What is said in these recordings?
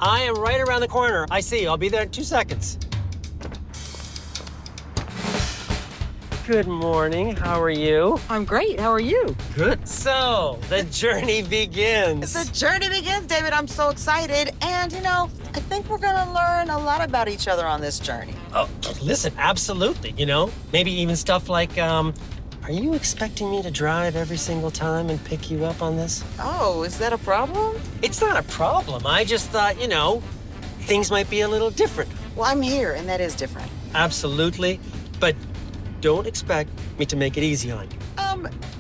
I am right around the corner. I see you. I'll be there in 2 seconds. Good morning. How are you? I'm great. How are you? Good. So, the journey begins. The journey begins, David. I'm so excited. And, I think we're going to learn a lot about each other on this journey. Oh, listen, absolutely. Maybe even stuff like, are you expecting me to drive every single time and pick you up on this? Oh, is that a problem? It's not a problem. I just thought, things might be a little different. Well, I'm here, and that is different. Absolutely. But don't expect me to make it easy on you.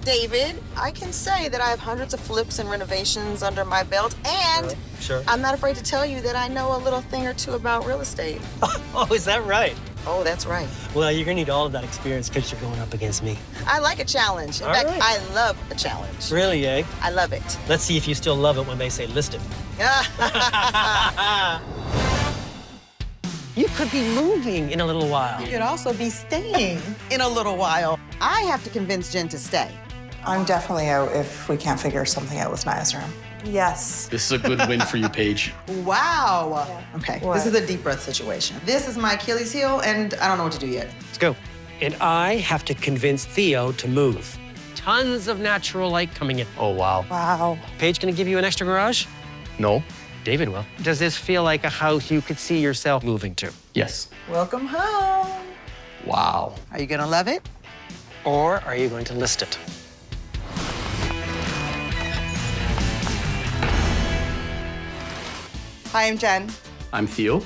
David, I can say that I have hundreds of flips and renovations under my belt, and Sure. I'm not afraid to tell you that I know a little thing or two about real estate. Oh, is that right? Oh, that's right. Well, you're gonna need all of that experience because you're going up against me. I like a challenge. In All fact, right. I love a challenge. Really, eh? I love it. Let's see if you still love it when they say listed. You could be moving in a little while. You could also be staying in a little while. I have to convince Jen to stay. I'm definitely out if we can't figure something out with Naya's room. Yes. This is a good win for you, Paige. Wow. Okay, What? this is a deep breath situation. This is my Achilles heel, and I don't know what to do yet. Let's go. And I have to convince Theo to move. Tons of natural light coming in. Oh, wow. Wow. Paige gonna give you an extra garage? No? David will. Does this feel like a house you could see yourself moving to? Yes. Welcome home. Wow. Are you gonna love it? Or are you going to list it? Hi, I'm Jen. I'm Theo.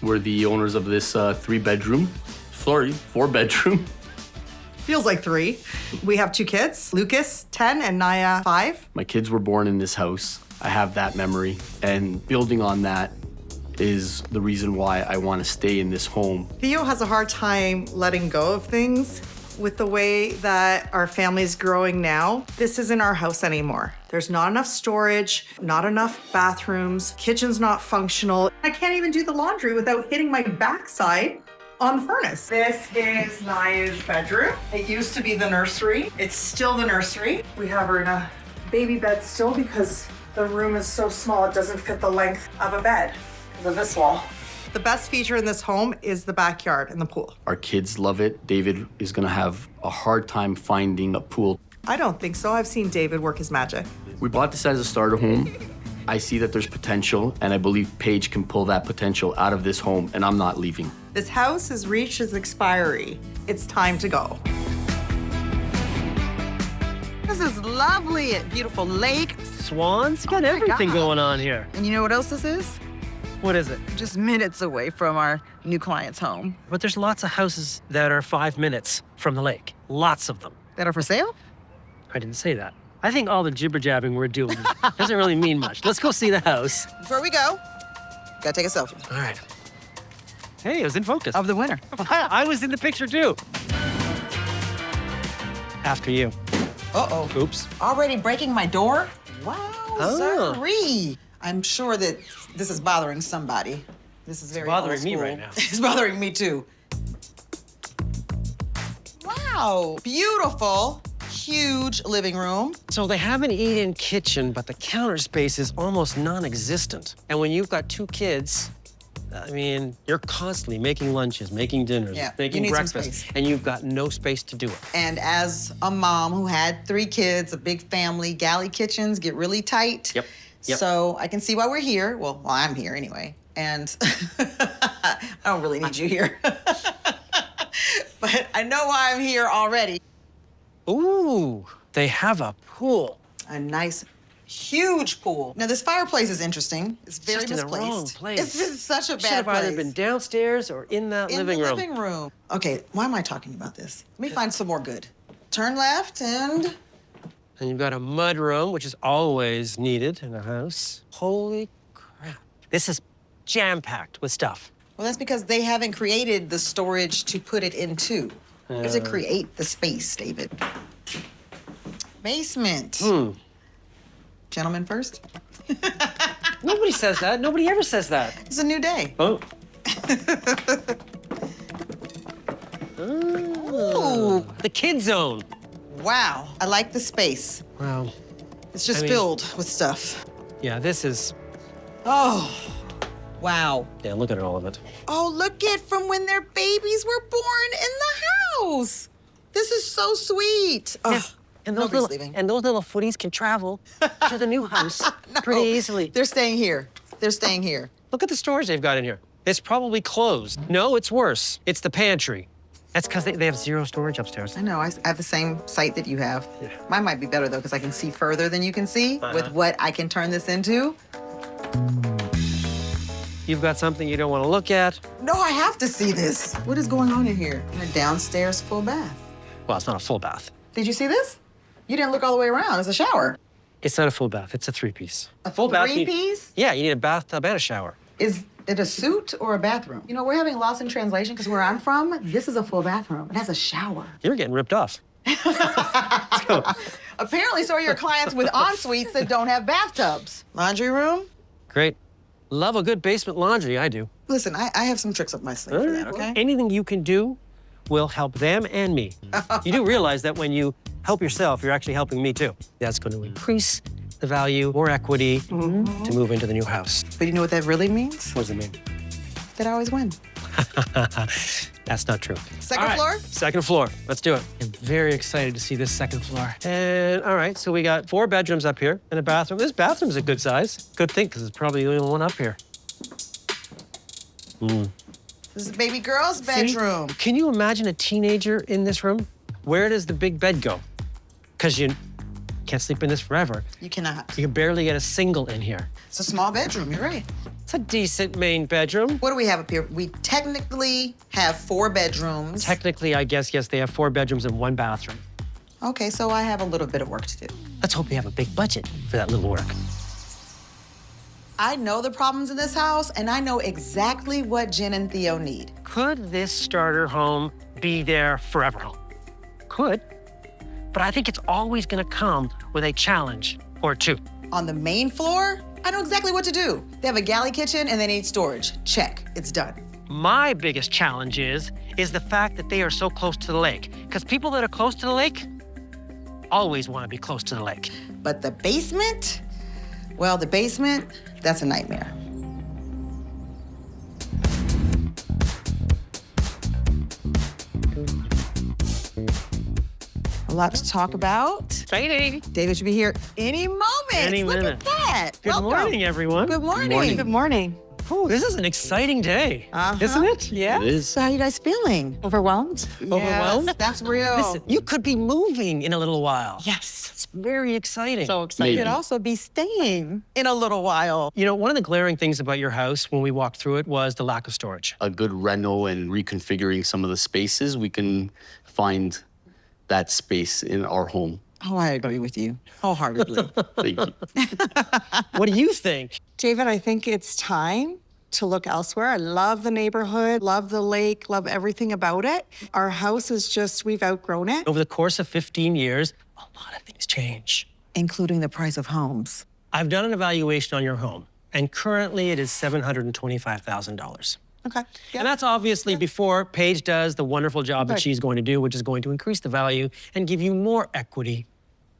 We're the owners of this 4-bedroom. Feels like 3. We have 2 kids, Lucas, 10, and Naya, 5. My kids were born in this house. I have that memory. And building on that is the reason why I want to stay in this home. Theo has a hard time letting go of things. With the way that our family's growing now, this isn't our house anymore. There's not enough storage, not enough bathrooms, kitchen's not functional. I can't even do the laundry without hitting my backside on the furnace. This is Naya's bedroom. It used to be the nursery. It's still the nursery. We have her in a baby bed still because the room is so small it doesn't fit the length of a bed because of this wall. The best feature in this home is the backyard and the pool. Our kids love it. David is going to have a hard time finding a pool. I don't think so. I've seen David work his magic. We bought this as a starter home. I see that there's potential, and I believe Paige can pull that potential out of this home, and I'm not leaving. This house has reached its expiry. It's time to go. This is lovely, beautiful lake. Swans? You got my everything God. going on here. And you know what else this is? What is it? Just minutes away from our new client's home. But there's lots of houses that are 5 minutes from the lake. Lots of them. That are for sale? I didn't say that. I think all the jibber-jabbing we're doing doesn't really mean much. Let's go see the house. Before we go, gotta take a selfie All right. Hey, it was in focus. of the winner. I was in the picture too. After you. Uh-oh. Oops. Already breaking my door? Wow, Oh. sorry. I'm sure that this is bothering somebody. This is very bothering old me school. right now. It's bothering me too. Wow, beautiful, huge living room. So they have an eat-in kitchen, but the counter space is almost non-existent. And when you've got 2 kids, I mean, you're constantly making lunches, making dinners, Yeah, you making need some breakfast, space. and you've got no space to do it. And as a mom who had 3 kids, a big family, galley kitchens get really tight. Yep. Yep. So I can see why we're here. Well, I'm here anyway. And I don't really need you here. But I know why I'm here already. Ooh, they have a pool. A nice, huge pool. Now, this fireplace is interesting. It's very just in the misplaced. wrong place. It's just such a bad Should have place. either been downstairs or in that in living the room. living room. Okay, why am I talking about this? Let me find some more good. Turn left and... And you've got a mud room, which is always needed in a house. Holy crap. This is jam-packed with stuff. Well, that's because they haven't created the storage to put it into. You have to create the space, David. Basement. Gentlemen first. Nobody says that. Nobody ever says that. It's a new day. Oh. Ooh, The kid zone. wow. I like the space. Wow. It's just I mean- filled with stuff. Yeah, this is... Oh, Wow. Yeah, look at all of it. Oh, look at from when their babies were born in the house. This is so sweet. Yeah. Oh, And those, nobody's little, leaving. and those little footies can travel to the new house pretty easily. They're staying here. They're staying here. Look at the storage they've got in here. It's probably closed. No, it's worse. It's the pantry. That's because they have zero storage upstairs. I know. I have the same sight that you have. Yeah. Mine might be better, though, because I can see further than you can see with what I can turn this into. You've got something you don't want to look at. No, I have to see this. What is going on in here? In a downstairs full bath. Well, it's not a full bath. Did you see this? You didn't look all the way around. It's a shower. It's not a full bath. It's a three-piece. A full bath. three-piece? Yeah, you need a bathtub and a shower. Is it a suite or a bathroom? You know, we're having lost in translation because where I'm from, this is a full bathroom. It has a shower. You're getting ripped off. Apparently, so are your clients with en-suites that don't have bathtubs. Laundry room? Great. Love a good basement laundry, I do. Listen, I have some tricks up my sleeve for that, okay? Anything you can do will help them and me. You do realize that when you help yourself, you're actually helping me too. That's going to increase the value, more equity to move into the new house. But you know what that really means? What does it mean? That I always win. That's not true. Second All right, floor? Second floor. Let's do it. I'm very excited to see this second floor. And all right, so we got 4 bedrooms up here and a bathroom. This bathroom's a good size. Good thing, because it's probably the only one up here. This is baby girl's bedroom. Can you imagine a teenager in this room? Where does the big bed go? Because you can't sleep in this forever. You cannot. You can barely get a single in here. It's a small bedroom, you're right. It's a decent main bedroom. What do we have up here? We technically have 4 bedrooms. Technically, I guess, yes, they have 4 bedrooms and 1 bathroom. Okay, so I have a little bit of work to do. Let's hope we have a big budget for that little work. I know the problems in this house, and I know exactly what Jen and Theo need. Could this starter home be their forever home? Could, but I think it's always gonna come with a challenge or two. On the main floor, I know exactly what to do. They have a galley kitchen and they need storage. Check, it's done. My biggest challenge is the fact that they are so close to the lake. Because people that are close to the lake always want to be close to the lake. But the basement, well, the basement, that's a nightmare. A lot to talk about. Exciting. David should be here any moment. Any Look minute. at that. Good Welcome. morning, everyone. Good morning. morning. Good morning. Oh, this is an exciting day, isn't it? Yeah. It is. So how you guys feeling? Overwhelmed? Overwhelmed? Yes, that's real. Listen, you could be moving in a little while. Yes. It's very exciting. So You excited. could also be staying in a little while. You know, one of the glaring things about your house when we walked through it was the lack of storage. A good reno and reconfiguring some of the spaces, we can find that space in our home. Oh, I agree with you wholeheartedly. Thank you. What do you think? David, I think it's time to look elsewhere. I love the neighborhood, love the lake, love everything about it. Our house is just, we've outgrown it. Over the course of 15 years, a lot of things change. Including the price of homes. I've done an evaluation on your home, and currently it is $725,000. Okay. And that's obviously before Paige does the wonderful job that Right. she's going to do, which is going to increase the value and give you more equity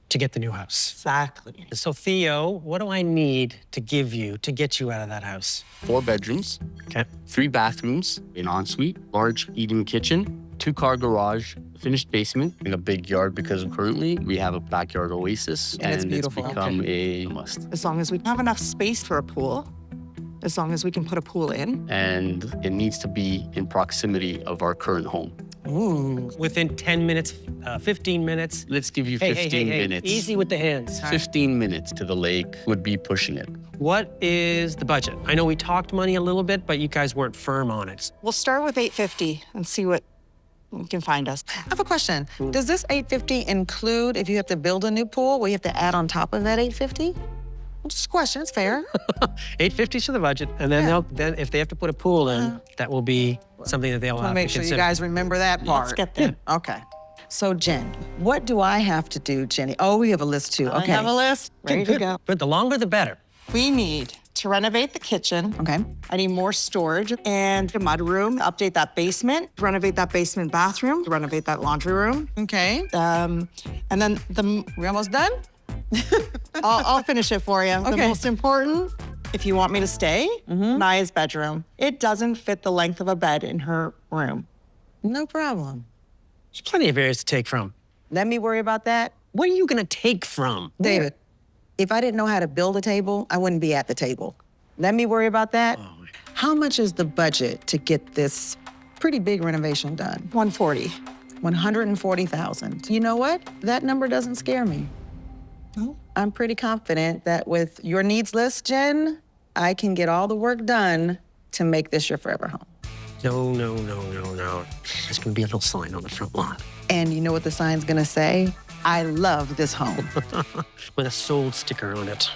to get the new house. Exactly. So Theo, what do I need to give you to get you out of that house? 4 bedrooms, Okay. 3 bathrooms, an ensuite, large eating kitchen, 2-car garage, finished basement, and a big yard because currently we have a backyard oasis And it's beautiful. become a must. As long as we have enough space for a pool, as long as we can put a pool in. And it needs to be in proximity of our current home. Ooh. Within 10 minutes, 15 minutes. Let's give you Hey, 15 hey, hey, hey. minutes. Easy with the hands. 15 minutes to the lake would be pushing it. What is the budget? I know we talked money a little bit, but you guys weren't firm on it. We'll start with $850 and see what we can find us. I have a question. Does this $850 include if you have to build a new pool, will you have to add on top of that $850? Just a question, it's fair. $850 for the budget, and then then if they have to put a pool in, that will be something that they'll I'll have make to sure you consider. guys remember that part. Let's get there. Okay. So Jen, what do I have to do, Jenny? Oh, we have a list too. Okay. I have a list ready to go. But the longer, the better. We need to renovate the kitchen. Okay. I need more storage and a mud room, update that basement, renovate that basement bathroom, renovate that laundry room. Okay. And then We almost done? I'll finish it for you. The Okay. most important, If you want me to stay, Naya's bedroom. It doesn't fit the length of a bed in her room. No problem. There's plenty of areas to take from. Let me worry about that. What are you gonna take from? David, if I didn't know how to build a table, I wouldn't be at the table. Let me worry about that. How much is the budget to get this pretty big renovation done? 140. 140,000. You know what? That number doesn't scare me. No? I'm pretty confident that with your needs list, Jen, I can get all the work done to make this your forever home. No. There's gonna be a little sign on the front lawn And you know what the sign's gonna say? I love this home. with a sold sticker on it.